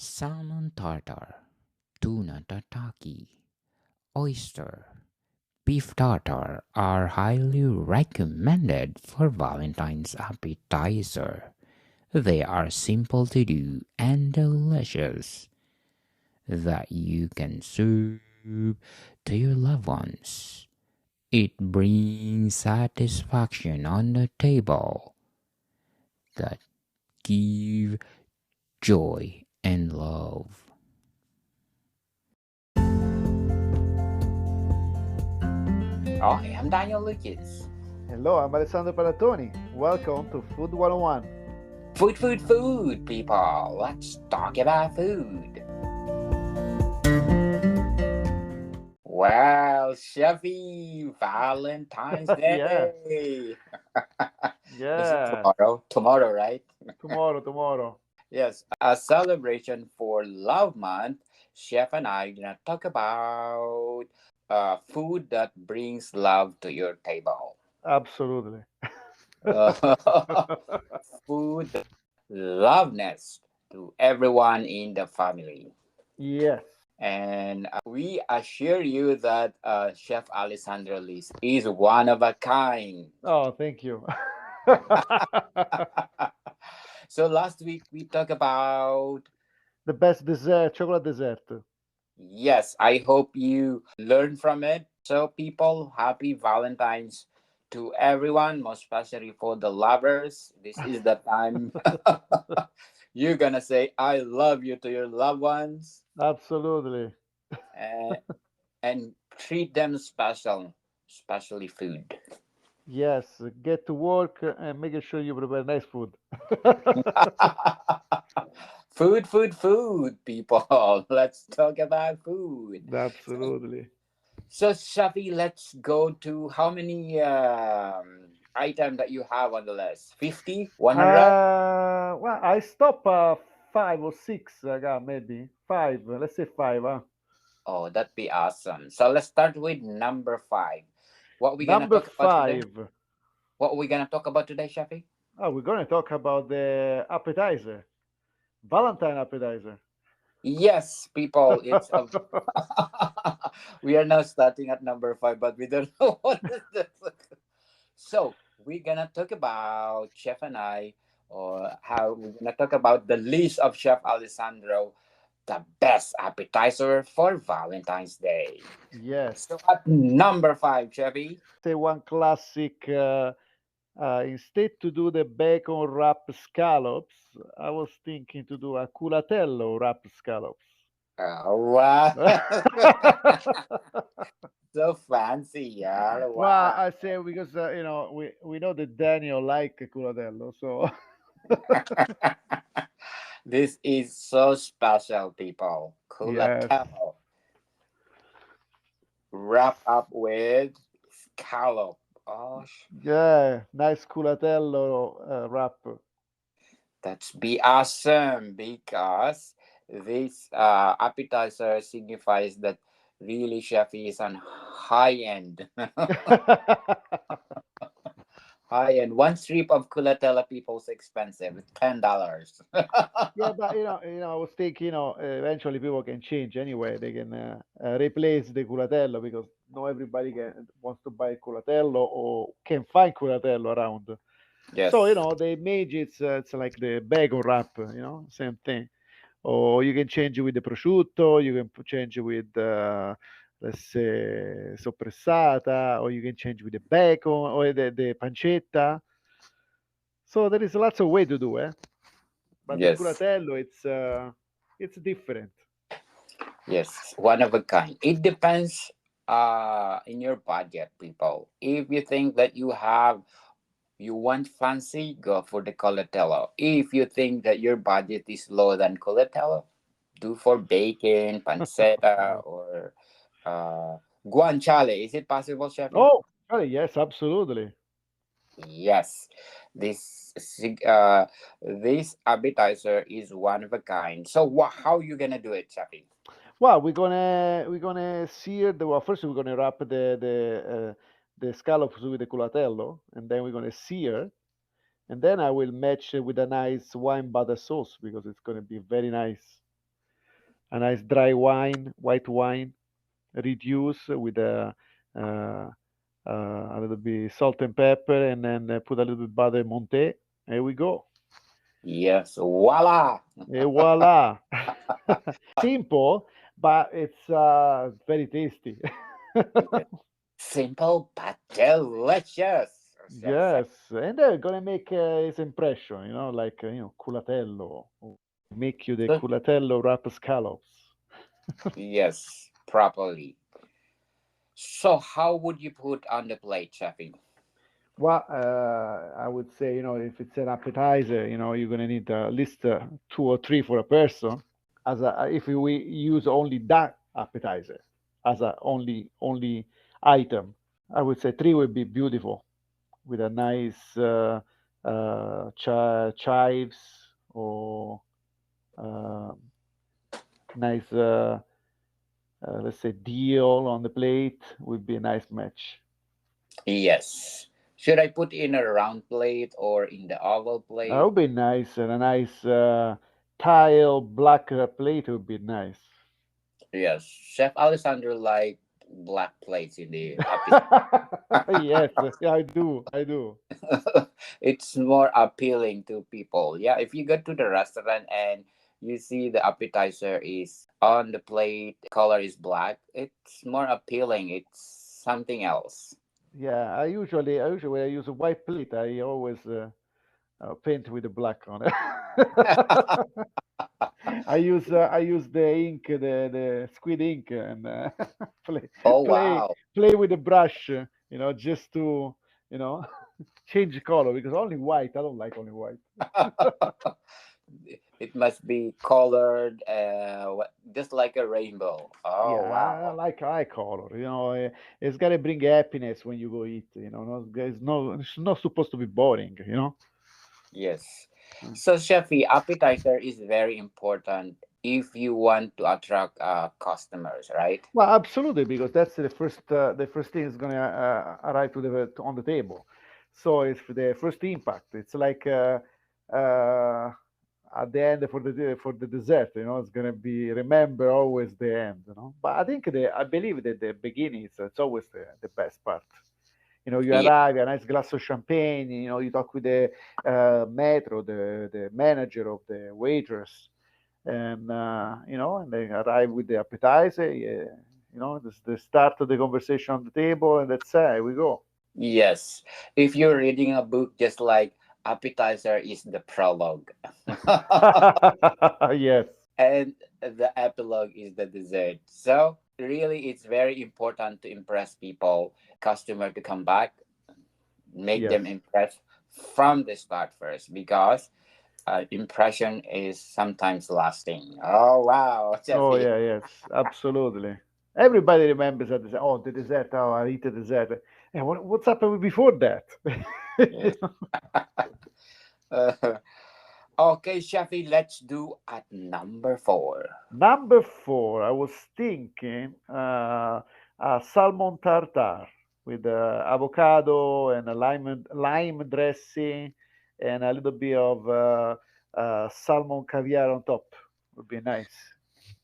salmon tartar, tuna tataki, oyster, beef tartar are highly recommended for Valentine's appetizer. They are simple to do and delicious that you can serve to your loved ones. It brings satisfaction on the table that give joy and love. Hi, I'm Daniel Lucas. Hello, I'm Alessandro Palatoni. Welcome to Food 101. Food, people. Let's talk about food. Well, Chevy, Valentine's Yeah, Day. Is it yeah. tomorrow? Tomorrow, right? Tomorrow. Yes, a celebration for Love Month. Chef and I gonna talk about food that brings love to your table. Absolutely. Food that love nest to everyone in the family. Yes. And we assure you that Chef Alessandro Liz is one of a kind. Oh, thank you. So last week we talked about, The best dessert, chocolate dessert. yes, I hope you learn from it. So people, happy Valentine's to everyone, most especially for the lovers. This is the time you're gonna say I love you to your loved ones, Absolutely. and, and treat them special, especially food. Yes, get to work and make sure you prepare nice food. Food, people. Let's talk about food. So, Absolutely. so Shafi, let's go to how many items that you have on the list? 50? 100? Well, I stop 5 or 6. I got maybe 5. Let's say 5. Oh, that'd be awesome. So let's start with number 5. What we gonna Number talk about today? 5. What we gonna talk about today, Shafi? Oh, we're going to talk about the appetizer, Valentine appetizer. Yes, people. It's a we are now starting at number 5, but we don't know what is this. So we're gonna talk about Chef and I, or how we're gonna talk about the list of Chef Alessandro, the best appetizer for Valentine's Day. Yes. So at number 5, Chevy. Say one classic. Instead to do the bacon wrap scallops, I was thinking to do a culatello wrap scallops. Wow. So fancy, yeah. Well, Wow. I say because we know that Daniel like culatello, so This is so special, people. yes, Culatello wrap up with scallop. Oh, yeah, nice culatello wrap. that's be awesome because this appetizer signifies that really chef is on high end. High end. One strip of culatella people's expensive. $10. Yeah, but I was thinking, eventually people can change anyway. They can replace the culatello because not everybody wants to buy culatello or can find culatello around. So, Yes. they made it's like the bacon wrap, same thing. Or you can change it with the prosciutto, you can change it with, let's say, soppressata, or you can change with the bacon or the pancetta. So there is lots of way to do it. But the Yes. culatello, it's different. Yes. One of a kind. It depends in your budget, people. If you think that you want fancy, go for the colatello. If you think that your budget is lower than colatello, do for bacon, pancetta, or guanciale. Is it possible, Chefy? Oh, yes, absolutely. Yes. This this appetizer is one of a kind. So how you gonna do it, Chefy? Well, we're gonna sear the. Well, first we're gonna wrap the scallops with the culatello, and then we're gonna sear, and then I will match it with a nice wine butter sauce because it's gonna be very nice. a nice dry wine, white wine, reduce with uh, a little bit salt and pepper, and then put a little bit butter monte. Here we go. Yes, voila. Et voila. Simple, but it's very tasty. Yes. Simple but delicious. Yes, and they're gonna make his impression, like culatello. Make you the So, culatello wrap scallops. yes, properly. So, how would you put on the plate, Chefy? Well, I would say, if it's an appetizer, you're gonna need at least two or three for a person. If we use only that appetizer as a only item, I would say three would be beautiful with a nice chives or uh, nice, let's say, deal on the plate would be a nice match. Yes. Should I put in a round plate or in the oval That plate? would be nice, and a nice tile black plate would be nice. Yes. Chef Alessandro like black plates in the appetizer. Yes, yeah, I do. It's more appealing to people. Yeah, if you go to the restaurant and you see the appetizer is on the plate, color is black, it's more appealing. It's something else. Yeah, I usually when I use a white plate, I always paint with the black on it. I use the ink, the squid ink, and play Oh play wow. play with the brush, just to you know change color because only white. I don't like only white. It must be colored just like a rainbow. Yeah, Oh I wow. like eye color. It's gotta bring happiness when you go eat. It's not supposed to be boring. Yes. So, Chefy, appetizer is very important if you want to attract customers, right? Well, absolutely, because that's the first thing is gonna arrive on the table. So it's the first impact. It's like uh, at the end for the dessert. It's gonna be remember always the end. But I believe that the beginning it's always the best part. You Yeah. arrive, a nice glass of champagne. You talk with the metro, the manager of the waitress, and they arrive with the appetizer. Yeah, this the start of the conversation on the table, and that's it. We go. Yes. If you're reading a book, just like appetizer is the prologue, Yes, and the epilogue is the dessert. So, really, it's very important to impress people, customer to come back, make yes. them impressed from the start first, because impression is sometimes lasting. Oh wow, Oh Jeffy. yeah, yes, absolutely. Everybody remembers that. Oh, the dessert. Oh, I eat the dessert. And what's happened before that? Yes. Okay, Shafi, let's do at number four. Number four, I was thinking salmon tartare with avocado and a lime dressing and a little bit of salmon caviar on top. Would be nice.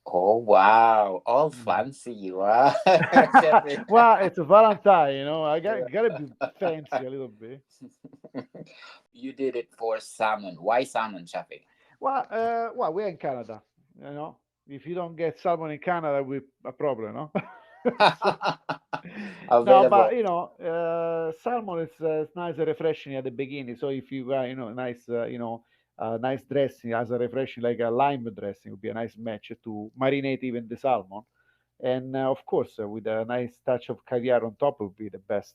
Oh wow, all Mm. fancy you are, Shafi. Well, it's a Valentine. I gotta be fancy a little bit. You did it for salmon. Why salmon, Shafi? Well, we're in Canada. If you don't get salmon in Canada, we a problem, no? So, no, Available. but salmon is nice and refreshing at the beginning. So if you got nice nice dressing as a refreshing like a lime dressing would be a nice match to marinate even the salmon. And of course, with a nice touch of caviar on top would be the best.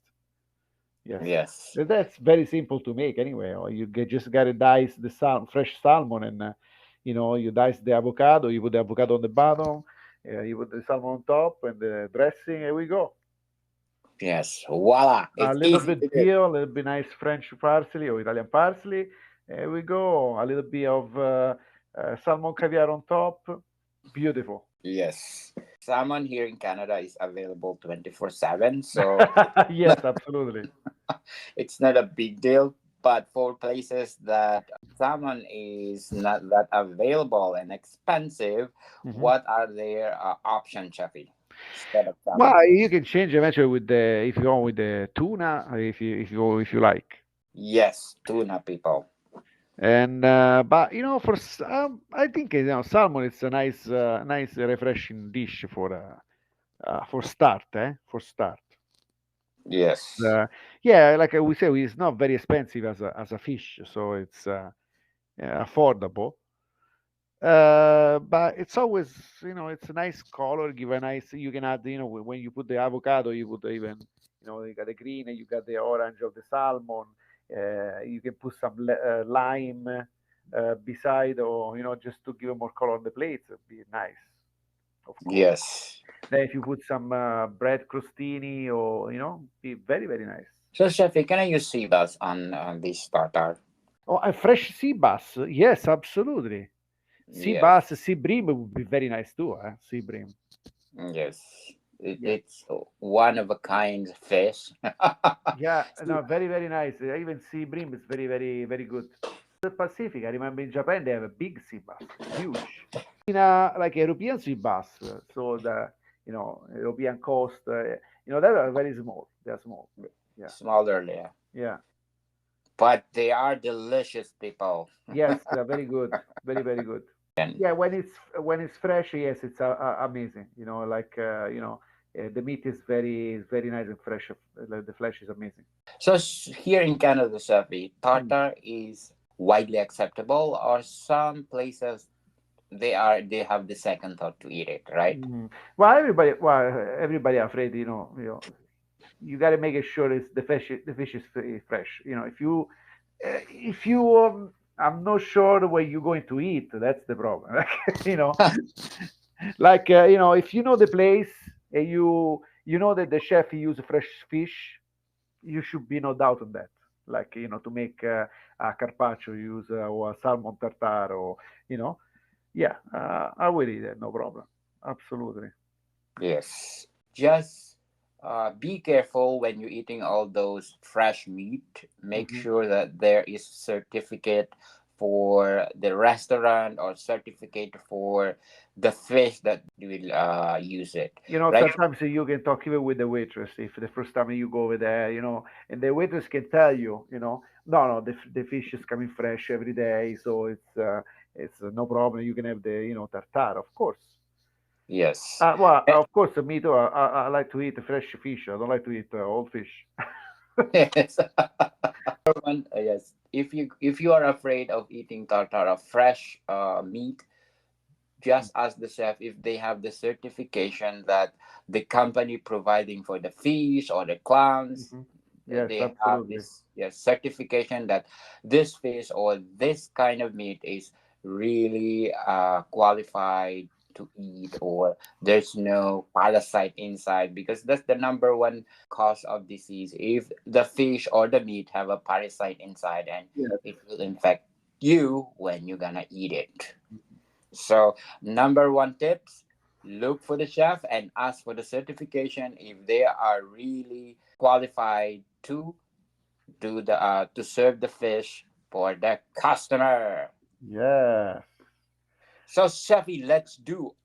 Yes, Yes. that's very simple to make anyway. Or just gotta dice the fresh salmon, and you dice the avocado. You put the avocado on the bottom. You put the salmon on top, and the dressing. Here we go. Yes. Voila. A It's little easy to bit do. peel, a little bit nice French parsley or Italian parsley. Here we go. A little bit of salmon caviar on top. Beautiful. Yes. Salmon here in Canada is available 24/7, so Yes, absolutely. it's not a big deal. But for places that salmon is not that available and expensive, Mhm. what are their options, Chefy, instead of salmon? Well, you can change eventually with the if you want with the tuna, if you like. Yes, tuna people. And but for I think salmon is a nice refreshing dish for start, for start. Yes. Uh, yeah, like we say, it's not very expensive as a fish, so it's affordable. But it's always, it's a nice color, give a nice, you can add, when you put the avocado, you put even, you got the green, you got the orange of the salmon, you can put some lime beside, or, just to give it more color on the plate, it'd be nice, of course. Yes. Then if you put some bread crostini, or, be very, very nice. So, Chefy, can I use sea bass on this tartar? Oh, and fresh sea bass, yes, absolutely. Sea bass, Yes. sea bream would be very nice too, sea bream. Yes. Yeah. It's one of a kind fish. Yeah, See, no, very, very nice. Even sea bream is very, very, very good. The Pacific, I remember in Japan they have a big sea bass, huge. In like European sea bass, so the European coast, they are very small. They are small. Yeah, smaller there. yeah, But they are delicious, people. yes, they're very good, very, very good. And Yeah, when it's fresh, yes, it's amazing. Like the meat is very nice and fresh. The flesh is amazing. so here in Canada, Chefy, Mm. tartar is widely acceptable, or some places they have the second thought to eat it, right? Mm. Well, everybody afraid. You got to make it sure it's the fish is fresh. If you I'm not sure what you're going to eat. That's the problem. you know, like if you know the place and you know that the chef he use fresh fish, you should be no doubt on that. Like to make a carpaccio, use or a salmon tartare, or you know, yeah, I will eat it, no problem, absolutely. Yes. Just be careful when you're eating all those fresh meat. Make Hmm. sure that there is certificate for the restaurant or certificate for the fish that you will use it. Right? Sometimes you can talk even with the waitress if the first time you go over there, and the waitress can tell you, no, no, the fish is coming fresh every day, so it's no problem. You can have the tartare, of course. Yes. Well, of course, me too. I like to eat fresh fish. I don't like to eat old fish. Yes. Yes. If you are afraid of eating tartare of fresh meat, just ask the chef if they have the certification that the company providing for the fish or the clams, Hmm. Yes, they have absolutely. this, yes, certification that this fish or this kind of meat is really qualified to eat, or there's no parasite inside, because that's the number one cause of disease if the fish or the meat have a parasite inside, and Yes. it will infect you when you're gonna eat it. So, number one tips, look for the chef and ask for the certification if they are really qualified to do the to serve the fish for the customer. Yes. So, Chefy, let's do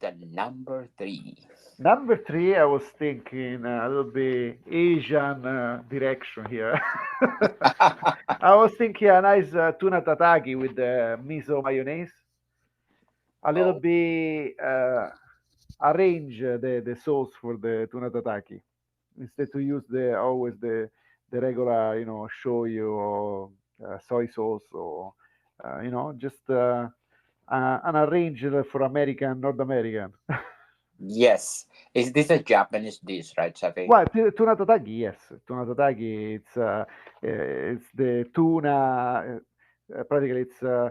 the number three. Number three, I was thinking a little bit Asian direction here. I was thinking a nice tuna tataki with miso mayonnaise. A little Oh, bit arrange the sauce for the tuna tataki instead to use the regular shoyu or soy sauce, or just an arrange for American, North American. yes. Is this a Japanese dish, right, Chefy? Well, tuna tataki, yes. Tuna tataki, it's the tuna. Practically, it's uh,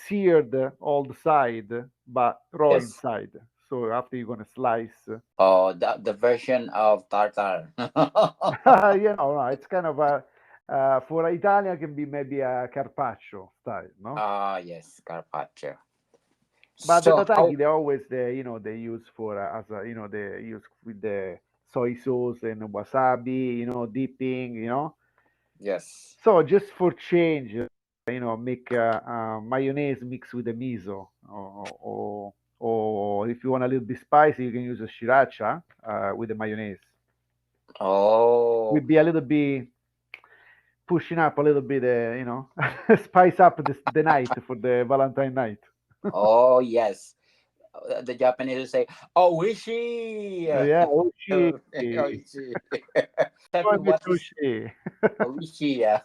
seared all the side, but raw Yes. inside. So after you're gonna slice, Oh, the version of tartar. no, it's kind of a for Italian can be maybe a carpaccio style, no? Ah, yes, carpaccio. But the So how? tataki they always they use for as a they use with the soy sauce and wasabi, dipping, Yes. So just for change, make mayonnaise mix with the miso, or if you want a little bit spicy, you can use a sriracha with the mayonnaise. Oh. We'd be a little bit pushing up a little bit, spice up the night for the Valentine night. Oh yes. The Japanese will say, "Oishi." Yeah, oishi. Oishi. Safi, Join me, what is sushi. oishi? Yeah.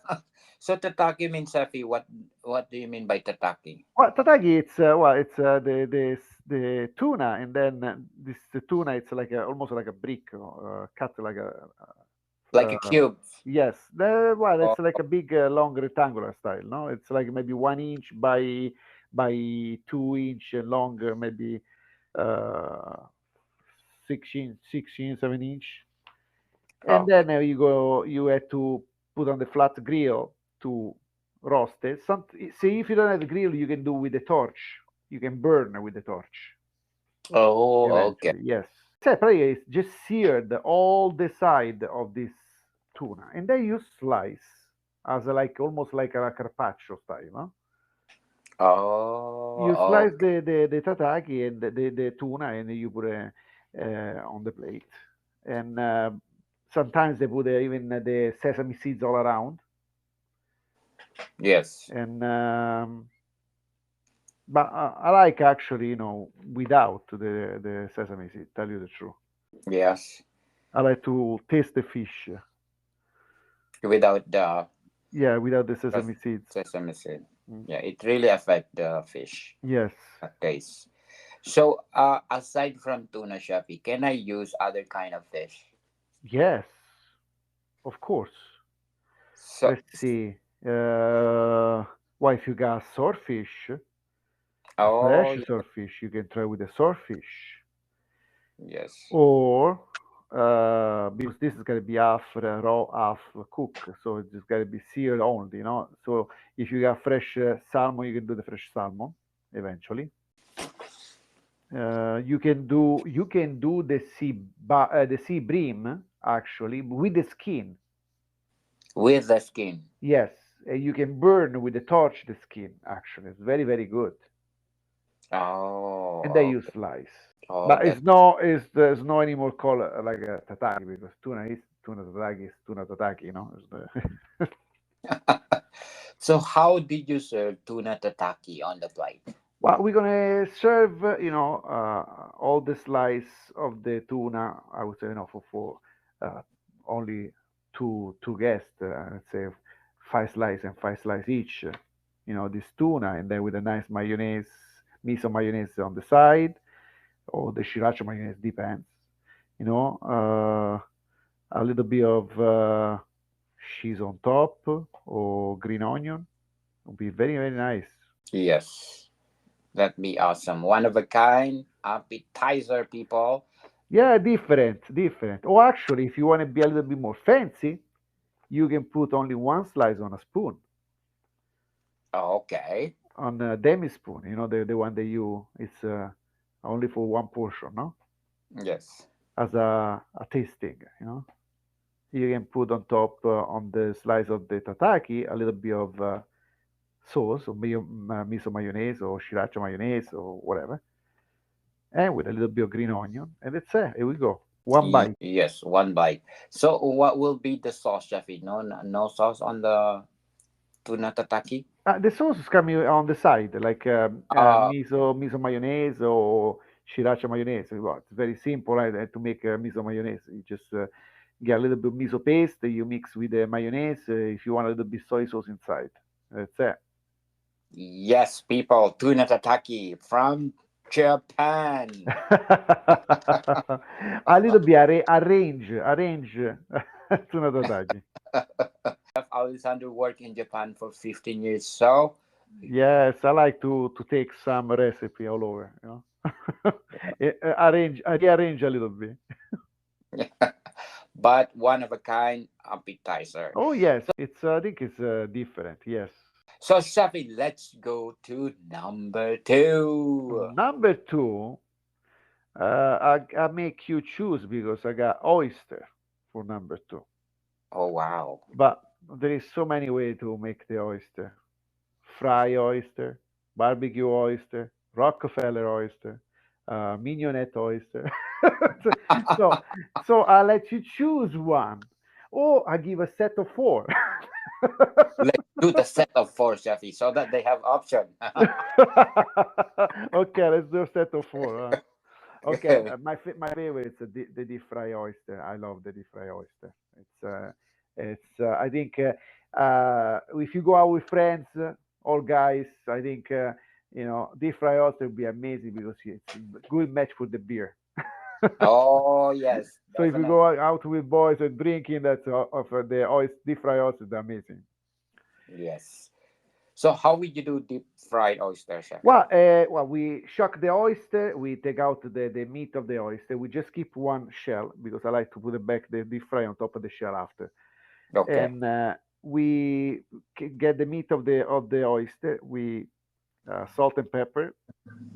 So tataki means Safi. What do you mean by tataki? Well, tatagi, it's the tuna, and then this the tuna, it's like almost like a brick, cut like Like a uh, cube. yes, well, Oh, it's like a big, long rectangular style, no? It's like maybe 1 inch by 2 inch long, maybe uh, 6 inch, 6 inch, 7 inch, and okay. then you have to put on the flat grill to roast it. See, if you don't have the grill, you can do with the torch. You can burn with the torch Oh, okay. eventually. Yes. Separate is just seared all the side of this tuna, and then you slice as like almost like a carpaccio style. No? You Oh, slice okay. the tataki and the tuna, and you put it on the plate. And sometimes they put even the sesame seeds all around. Yes. And but I like actually, without the sesame seed. Tell you the truth, Yes. I like to taste the fish. Without the Yeah, without the ses- sesame seeds. sesame seed. Mm. Yeah, it really affect the fish Yes, taste. So, aside from tuna, Shafi, can I use other kind of fish? yes, of course. So, Let's see. Well, if you got swordfish, a oh, fresh yeah, swordfish, you can try with the swordfish. yes, Or because this is going to be half raw, half cook, so it's just going to be seared only. So if you got fresh salmon, you can do the fresh salmon eventually. You can do the sea bream actually with the skin. with the skin. Yes, you can burn with the torch the skin. Actually, it's very very good, and then Oh, you okay. slice. Oh, But that. there's no anymore color like a tataki because tuna tataki is tuna tataki. So, how did you serve tuna tataki on the plate? Well, we're gonna serve all the slice of the tuna. I would say for uh, only two guests. Let's say 5 slice and 5 slice each. This tuna, and then with a nice mayonnaise, miso mayonnaise on the side, or the sriracha mayonnaise depends. You know, a little bit of cheese on top or green onion would be very very nice. Yes, that'd be awesome. One of a kind appetizer, people. Yeah, different, different. Or actually, if you want to be a little bit more fancy, you can put only one slice on a spoon, Okay. on a demi spoon. The one that it's only for one portion, no? Yes. As a tasting. You can put on top on the slice of the tataki a little bit of sauce or miso mayonnaise or sriracha mayonnaise or whatever, and with a little bit of green onion, and that's it. Here we go. One bite. Yes, one bite. So, what will be the sauce, Shafi? No, no sauce on the tuna tataki. The sauce is coming on the side, like Uh, miso mayonnaise or sriracha mayonnaise. Well, it's very simple, right, to make miso mayonnaise. You just get a little bit of miso paste, you mix with the mayonnaise. If you want a little bit soy sauce inside, that's it. yes, people, tuna tataki from Japan. A little bit arrange tuna tataki. Chef Alessandro worked in Japan for 15 years, so Yes, I like to take some recipe all over. Rearrange a little bit. but one of a kind appetizer. Oh yes, I think it's different. Yes. So, Shafi, let's go to number two. Number two, I make you choose because I got oyster for number two. Oh wow. But there is so many ways to make the oyster. Fry oyster, barbecue oyster, Rockefeller oyster, mignonette oyster. so, so I let you choose one, or I give a set of four. Let's do the set of four, Chefy, so that they have option. Okay, let's do a set of four. Okay, my favorite is the deep fry oyster. I love the deep fry oyster. I think if you go out with friends, all guys, I think deep fry oyster would be amazing because it's a good match for the beer. Oh yes, So if you definitely. go out with boys and drinking, that's of the oyster, deep fry oyster is amazing. Yes. So how would you do deep fried oyster, Chefy? Well, we shock the oyster. We take out the meat of the oyster. We just keep one shell because I like to put it back the deep fry on top of the shell after. Okay. And we get the meat of the oyster. We salt and pepper.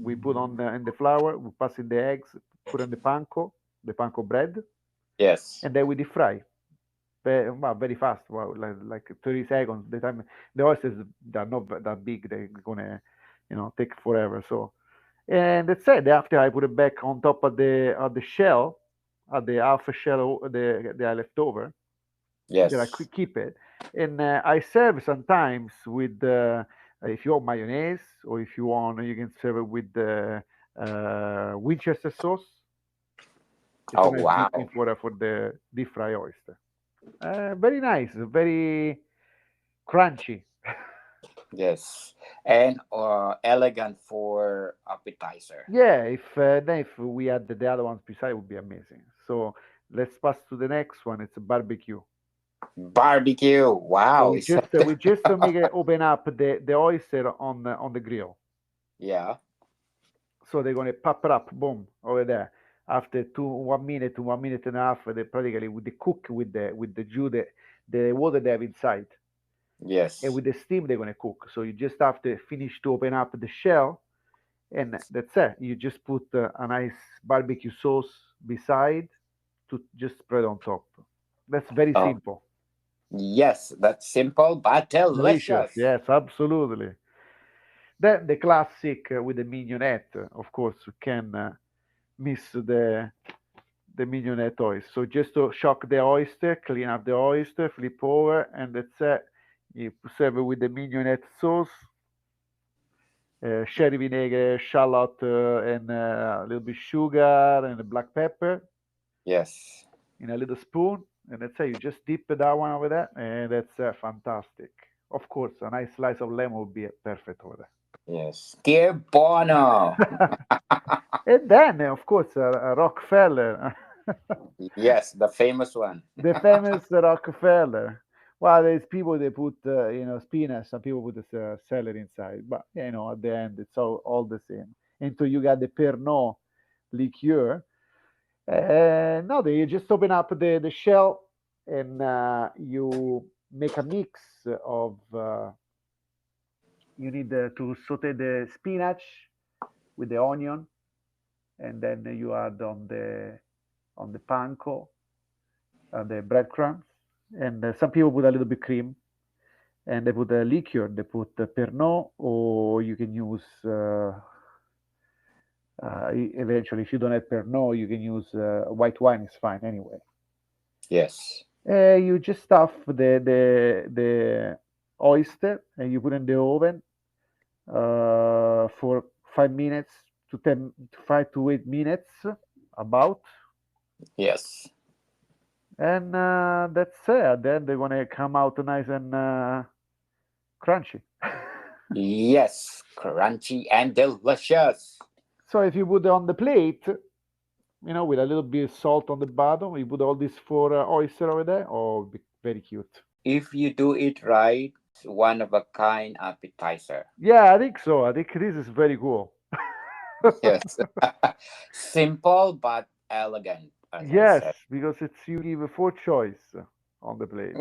We put on in the flour. We pass in the eggs. Put in the panko bread, Yes. and then we deep fry. Well, very fast. Well, like 30 seconds. The time the oysters they're not that big. They're gonna take forever. So and that's it. After I put it back on top of the shell, of the half a shell the I left over, that I Yes. could keep it. And I serve sometimes with if you want mayonnaise or if you want, you can serve it with the Winchester sauce. It's a Oh nice dipping wow. for the deep fry oyster. Very nice, very crunchy. Yes. And elegant for appetizer. Yeah, if then if we had the other ones beside, it would be amazing. So let's pass to the next one. It's a barbecue. Barbecue. So Wow. It's we just make it open up the oyster on the grill. yeah. So they're gonna pop it up, boom, over there. After 1 minute to 1 minute and a half, they practically with the cook with the juice, the water they have inside, and Yes. with the steam they're gonna cook. So you just have to finish to open up the shell, and that's it. You just put a nice barbecue sauce beside to just spread on top. That's very Oh simple. yes. That's simple but Delicious. delicious. Yes, absolutely. Then the classic with the mignonette, of course, you can miss the mignonette oyster. So just to shock the oyster, clean up the oyster, flip over, and that's it. You serve it with the mignonette sauce, sherry vinegar, shallot, and a little bit sugar and black pepper Yes. in a little spoon. And that's it. You just dip that one over there, and that's fantastic. Of course, a nice slice of lemon would be perfect over Yes. Que bono. there. And then, of course, Rockefeller, Yes, the famous one. the famous Rockefeller. Well, there's people they put, spinach. Some people put the celery inside, but at the end, it's all the same. Until you got the Pernod liqueur. No, you just open up the shell and you make a mix of. You need to saute the spinach with the onion, and then you add on the panko the breadcrumbs, and some people put a little bit cream, and they put a liqueur. They put Pernod, or you can use. Eventually, if you don't have Pernod, you can use white wine. It's fine anyway. Yes. You just stuff the oyster and you put in the oven for 5 minutes to 5 to 8 minutes about, Yes. and that's it. Then they're gonna come out nice and crunchy. Yes. Crunchy and delicious. So if you put it on the plate, with a little bit of salt on the bottom, you put all this for oyster over there. Oh, be very cute. If you do it right, it's one of a kind appetizer. Yeah, I think so. I think this is very cool. Yes. Simple but elegant, as I Yes, said. because it's you give a four choice on the plate.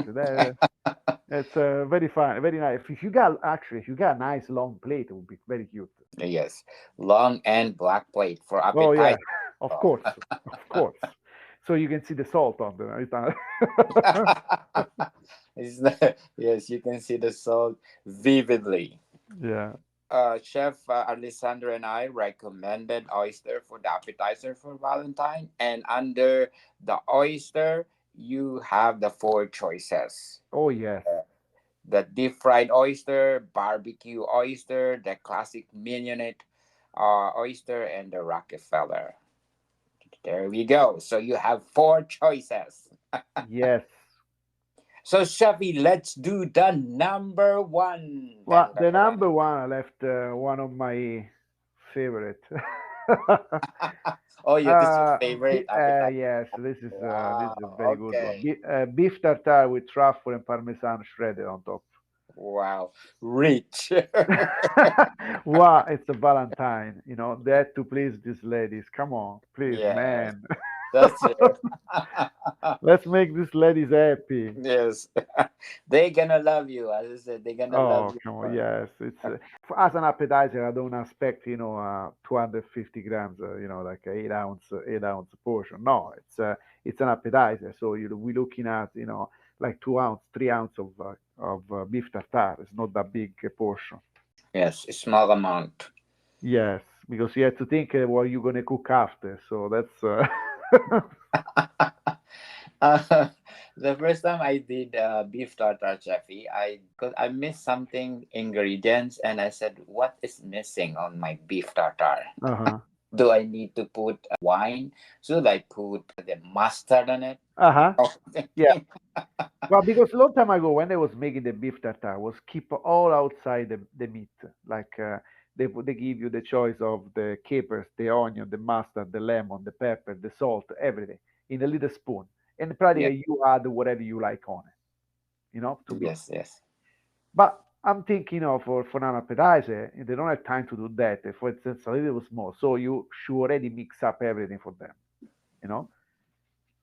It's very fun, very nice. If you got a nice long plate, it would be very cute. Yes. Long and black plate for Oh yeah, appetizer. of course, of course. So you can see the salt on the. Yes, you can see the salt vividly. Yeah. Chef Alessandro and I recommended oyster for the appetizer for Valentine, and under the oyster, you have the four choices: Oh yes. the deep fried oyster, barbecue oyster, the classic mignonette oyster, and the Rockefeller. There we go. So you have four choices. Yes. So Chevy, let's do the number one. Well, Dun, dun, the dun, dun. number one, I left one of my favorite. Oh, yeah, this is your favorite appetizer. Yes, this is a very Wow. good one. Okay. Beef tartare with truffle and parmesan shredded on top. Wow. Rich. Wow, it's a Valentine. They had to please these ladies. Come on, please, Yes, man. that's it. Let's make these ladies happy. Yes. They're gonna love you. As I said, they're gonna love Oh, you come on. more. Yes, it's as an appetizer. I don't expect 250 grams, like a 8 ounce portion. No, it's an appetizer. So we're looking at like 2 ounce, 3 ounce of beef tartare. It's not that big a portion. Yes, a small amount. Yes, because you have to think what you're gonna cook after. So that's Uh, the first time I did beef tartare, Jeffy, I because I missed something ingredients, and I said, "What is missing on my beef tartare? uh-huh. Do I need to put wine? Should I put the mustard on it?" Uh-huh. Oh, Yeah. Well, because a long time ago, when I was making the beef tartare, was keep all outside the meat. Like they give you the choice of the capers, the onion, the mustard, the lemon, the pepper, the salt, everything in a little spoon, and yeah. practically you add whatever you like on it. To be. Yes. Yes. But I'm thinking of for an appetizer, and they don't have time to do that. For instance, a little small, so you should already mix up everything for them. You know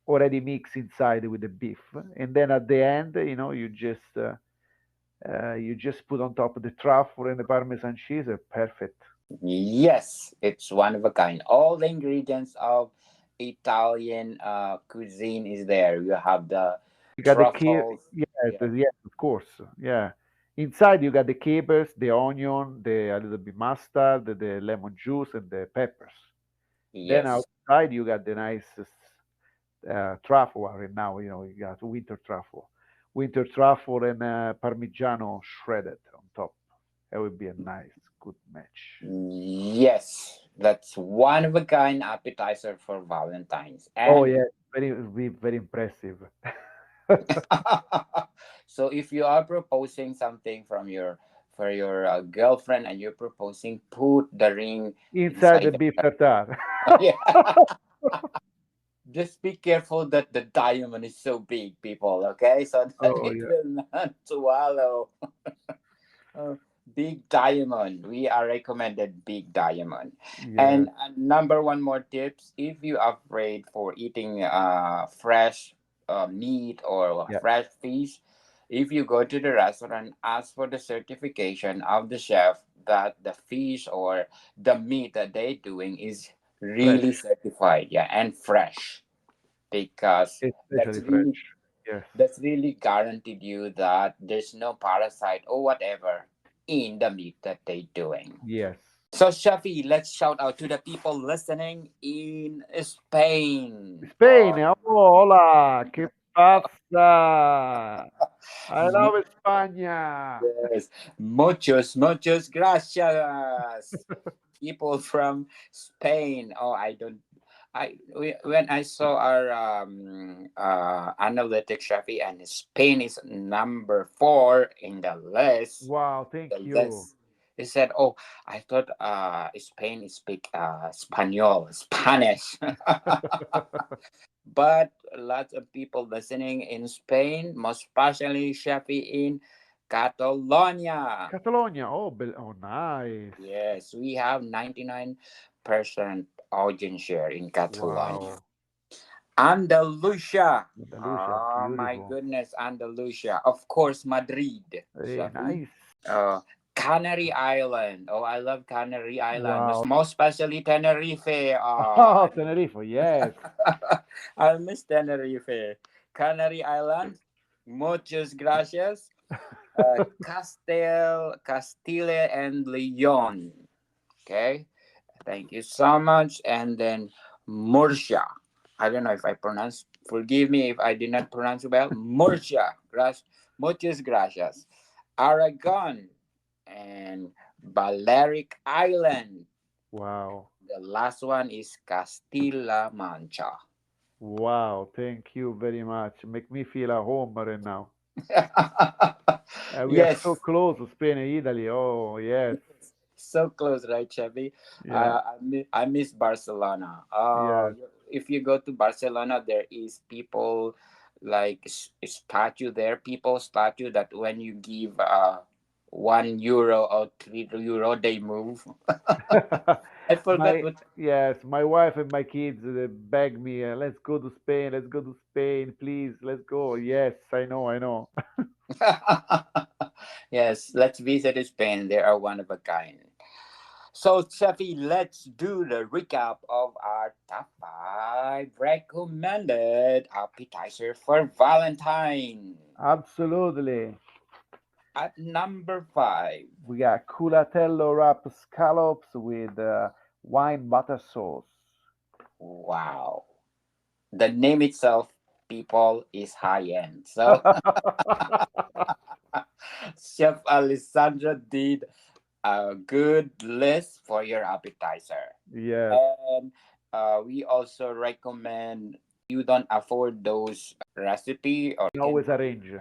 already mixed inside with the beef, and then at the end, you just put on top of the truffle and the parmesan cheese. Perfect. Yes, it's one of a kind. All the ingredients of Italian cuisine is there. You have the You got the truffles. yes, Yeah. yes, of course, yeah. Inside you got the capers, the onion, the a little bit mustard, the lemon juice, and the peppers. Then Yes. outside you got the nice truffle. Well, right now, you got winter truffle and Parmigiano shredded on top. That would be a nice, good match. Yes. That's one of a kind appetizer for Valentine's. Oh And yeah, be very impressive. so if you are proposing something from your for your girlfriend and you're proposing, put the ring Inside the inside beef the tartare. yeah. Just be careful that the diamond is so big, people, okay? So that Oh it yeah, will not swallow. Uh, big diamond. We are recommended big diamond. yeah, And number one more tips: if you are afraid for eating fresh meat or yeah. fresh fish, if you go to the restaurant, ask for the certification of the chef that the fish or the meat that they're doing is really Fresh, certified, yeah, and fresh, because especially fresh. Yes, that's really guaranteed you that there's no parasite or whatever in the meat that they're doing. yes. So Shafi, let's shout out to the people listening in Spain. Spain. Oh, hola, ¿qué pasa? I love España. Yes, muchos gracias. People from Spain. Oh, I don't. When I saw our analytics, Shafi, and Spain is number four in the list. Wow, thank The you. list. He said, "Oh, I thought Spain speak Spanish." But lots of people listening in Spain, most especially Shafi in Catalonia. Catalonia. Oh, oh, nice. Yes, we have 99% audience share in Catalonia. Wow. Andalusia. Andalusia, Oh my beautiful. goodness, Andalusia. Of course, Madrid. Very Shafi. nice. Uh, Canary Island. Oh, I love Canary Island. Wow. Most especially Tenerife. Oh, Tenerife, yes. I miss Tenerife. Canary Island. Muchas gracias. Castile and Leon. Okay. Thank you so much. And then Murcia. I don't know if I pronounce. Forgive me if I did not pronounce well. Murcia. Muchas gracias. Aragon and Balearic Island. Wow. The last one is Castilla Mancha. Wow. Thank you very much. Make me feel at home right now. We are so Yes. close to Spain and Italy. Oh, yes. So close, right, Chevy? Yeah. I miss Barcelona. Yes. If you go to Barcelona, there is people like statue there, people statue that when you give €1 or €3, they move. I forgot My what. yes, my wife and my kids beg me, let's go to Spain, let's go to Spain, please, let's go. Yes, I know, I know. Yes, let's visit Spain. They are one of a kind. So, Chefi, let's do the recap of our top five recommended appetizer for Valentine. Absolutely. At number five, We got culatello wrapped scallops with wine butter sauce. wow, the name itself, people, is high end. So, Chef Alessandro did a good list for your appetizer. Yes, And we also recommend you don't afford those recipe or can you can always arrange.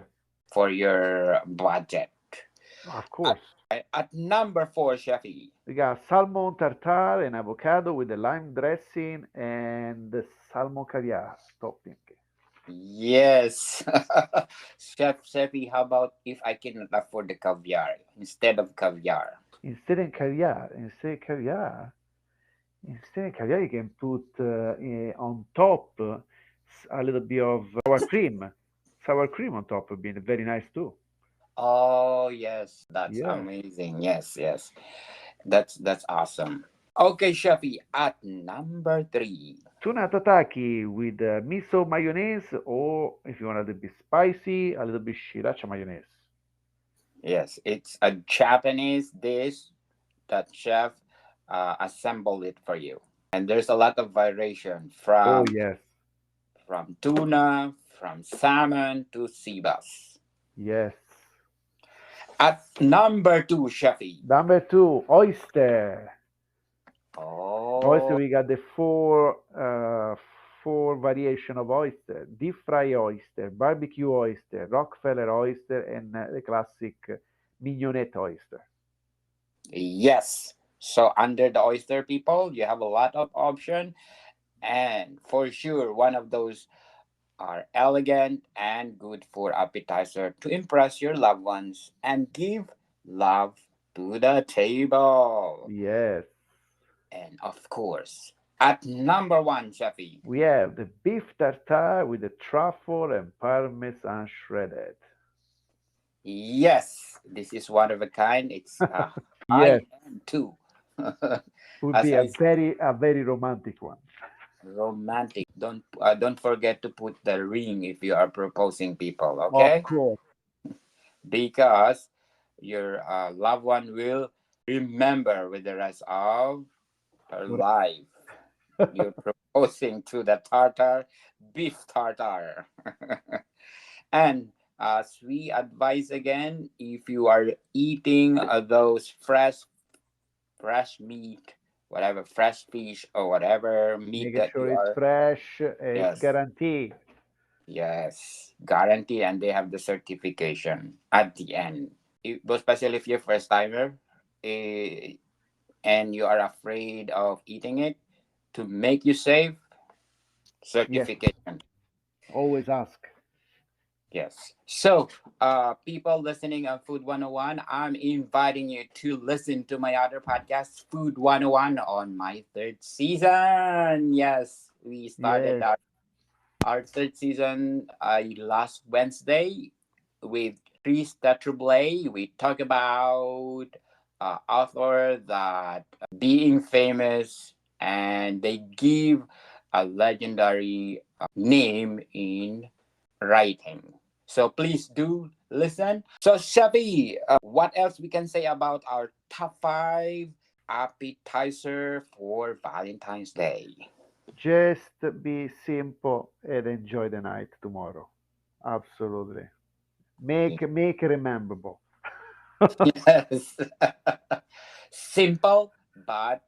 for your budget. Of At, course. at number four, Chefy. We got salmon tartare and avocado with the lime dressing and the salmon caviar topping. Yes. Chefy, how about if I cannot afford the caviar instead of caviar? Instead of caviar, you can put on top a little bit of sour cream. Sour cream on top would be very nice too. Oh yes, that's Yes. amazing. Yes, yes. That's awesome. Okay, Chefy, at number three. Tuna tataki with miso mayonnaise, or if you want a little bit spicy, a little bit sriracha mayonnaise. Yes, it's a Japanese dish that chef assembled it for you. And there's a lot of variation Oh, yes. from tuna, from salmon to sea bass. Yes. At number two, Chefy. Number two, oyster. Oyster, Oh, we got the four variation of oyster: deep fry oyster, barbecue oyster, Rockefeller oyster, and the classic mignonette oyster. yes. So under the oyster people, you have a lot of option, and for sure, one of those are elegant and good for appetizer to impress your loved ones and give love to the table. Yes. And of course, at number one, Chefy. We have the beef tartare with the truffle and parmesan shredded. Yes, this is one of a kind. It's Yes, high end too. would As be I a said, very romantic one. romantic. Don't forget to put the ring if you are proposing people. Of Okay, course. because your loved one will remember with the rest of her life. You're proposing to the tartar, beef tartar. And as we advise again, if you are eating those fresh meat, whatever fresh fish or whatever meat Making that you sure it's are, fresh, it's yes, guaranteed. yes, guarantee, and they have the certification at the end. But especially if you're first timer, eh, and you are afraid of eating it, to make you safe, Yes, certification. always ask. Yes. So, people listening on Food 101, I'm inviting you to listen to my other podcast, Food 101, on my third season. Yes, we started Yes, our third season last Wednesday with Chris Tetrablay. We talk about author that being famous and they give a legendary name in writing. So please do listen. So Chevy, what else we can say about our top five appetizer for Valentine's Day? Just be simple and enjoy the night tomorrow. Absolutely. Make rememberable. Yes. Simple but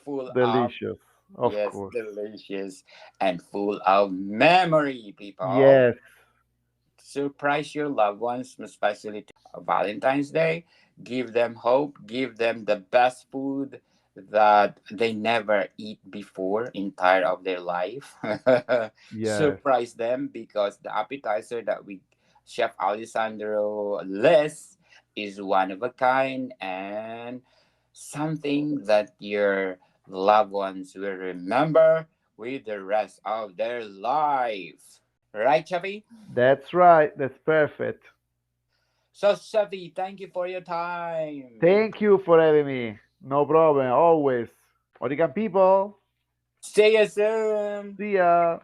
full of, Delicious, of yes, course. delicious and full of memory, people. Yes, Surprise your loved ones, especially to Valentine's Day. Give them hope, give them the best food that they never eat before entire of their life. yes. Surprise them because the appetizer that we Chef Alessandro lists is one of a kind and something that your loved ones will remember with the rest of their life. Right, Chavi? That's right. That's perfect. So, Shavi, thank you for your time. Thank you for having me. No problem. Always. Oregon people. See you soon. See ya.